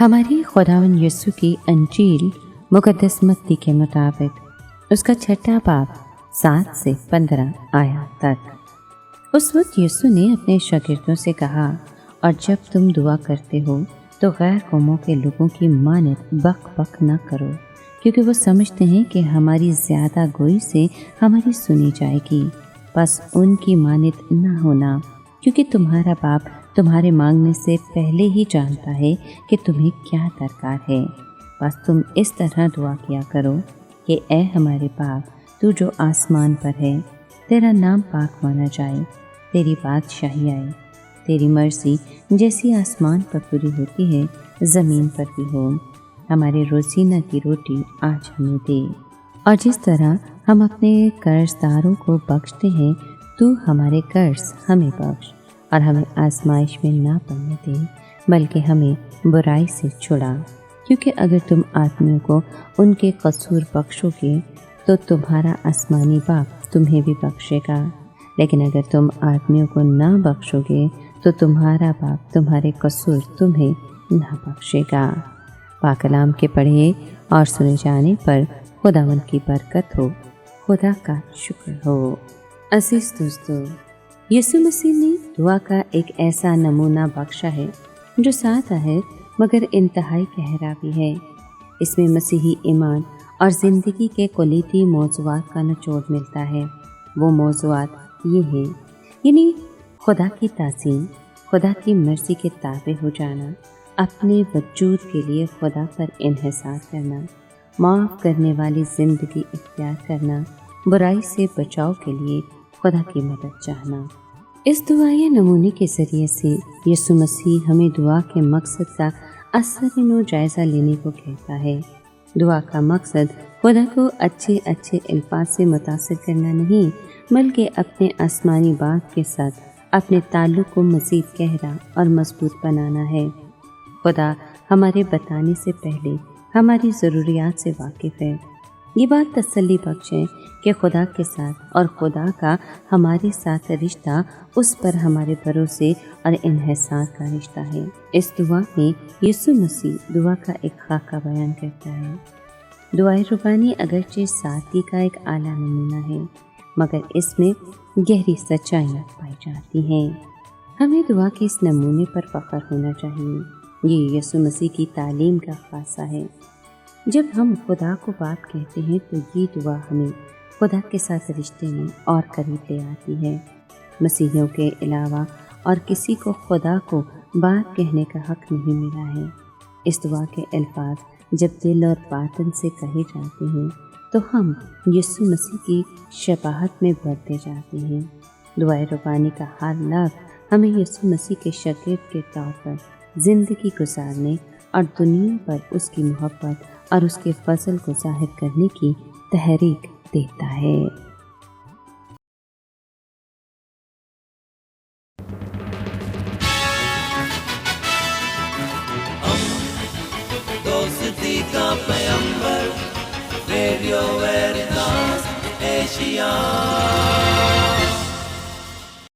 ہماری خداوند یسوع کی انجیل مقدس متی کے مطابق اس کا 6 باب 7 سے 15 آیات تک۔ اس وقت یسوع نے اپنے شاگردوں سے کہا، اور جب تم دعا کرتے ہو تو غیر قوموں کے لوگوں کی مانند بک بک نہ کرو، کیونکہ وہ سمجھتے ہیں کہ ہماری زیادہ گوئی سے ہماری سنی جائے گی۔ بس ان کی مانند نہ ہونا، کیونکہ تمہارا باپ تمہارے مانگنے سے پہلے ہی جانتا ہے کہ تمہیں کیا درکار ہے۔ بس تم اس طرح دعا کیا کرو کہ اے ہمارے باپ، تو جو آسمان پر ہے، تیرا نام پاک مانا جائے، تیری بادشاہی آئے، تیری مرضی جیسی آسمان پر پوری ہوتی ہے زمین پر بھی ہو۔ ہمارے روزینہ کی روٹی آج ہمیں دے، اور جس طرح ہم اپنے قرض داروں کو بخشتے ہیں، تو ہمارے قرض ہمیں بخش، اور ہمیں آزمائش میں نہ پڑنے دے، بلکہ ہمیں برائی سے چھڑا، کیونکہ اگر تم آدمیوں کو ان کے قصور بخشو گے تو تمہارا آسمانی باپ تمہیں بھی بخشے گا، لیکن اگر تم آدمیوں کو نہ بخشو گے تو تمہارا باپ تمہارے قصور تمہیں نہ بخشے گا۔ پاک کلام کے پڑھے اور سنے جانے پر خداوند کی برکت ہو، خدا کا شکر ہو۔ عزیز دوستو، یسوع مسیح نے دعا کا ایک ایسا نمونہ بخشا ہے جو سادہ ہے مگر انتہائی گہرا بھی ہے۔ اس میں مسیحی ایمان اور زندگی کے کلیدی موضوعات کا نچوڑ ملتا ہے۔ وہ موضوعات یہ ہیں، یعنی خدا کی تعظیم، خدا کی مرضی کے تابع ہو جانا، اپنے وجود کے لیے خدا پر انحصار کرنا، معاف کرنے والی زندگی اختیار کرنا، برائی سے بچاؤ کے لیے خدا کی مدد چاہنا۔ اس دعائے نمونے کے ذریعے سے یسوع مسیح ہمیں دعا کے مقصد کا اثر نو جائزہ لینے کو کہتا ہے۔ دعا کا مقصد خدا کو اچھے الفاظ سے متاثر کرنا نہیں، بلکہ اپنے آسمانی باپ کے ساتھ اپنے تعلق کو مزید گہرا اور مضبوط بنانا ہے۔ خدا ہمارے بتانے سے پہلے ہماری ضروریات سے واقف ہے۔ یہ بات تسلی بخش ہے کہ خدا کے ساتھ اور خدا کا ہمارے ساتھ رشتہ اس پر ہمارے بھروسے اور انحصار کا رشتہ ہے۔ اس دعا میں یسوع مسیح دعا کا ایک خاکہ بیان کرتا ہے۔ دعائے ربانی اگرچہ سادگی کا ایک اعلیٰ نمونہ ہے، مگر اس میں گہری سچائیاں پائی جاتی ہیں۔ ہمیں دعا کے اس نمونے پر فخر ہونا چاہیے۔ یہ یسوع مسیح کی تعلیم کا خاصہ ہے۔ جب ہم خدا کو باپ کہتے ہیں تو یہ دعا ہمیں خدا کے ساتھ رشتے میں اور قریب لے آتی ہے۔ مسیحیوں کے علاوہ اور کسی کو خدا کو باپ کہنے کا حق نہیں ملا ہے۔ اس دعا کے الفاظ جب دل اور باطن سے کہے جاتے ہیں تو ہم یسوع مسیح کی شباہت میں بڑھتے جاتے ہیں۔ دعائے ربانی کا ہر لفظ ہمیں یسوع مسیح کے شاگرد کے طور پر زندگی گزارنے اور دنیا پر اس کی محبت اور اس کے فضل کو ظاہر کرنے کی تحریک دیتا ہے۔ دوستی کا پیمبر، ریڈیو ویریتاس ایشیا۔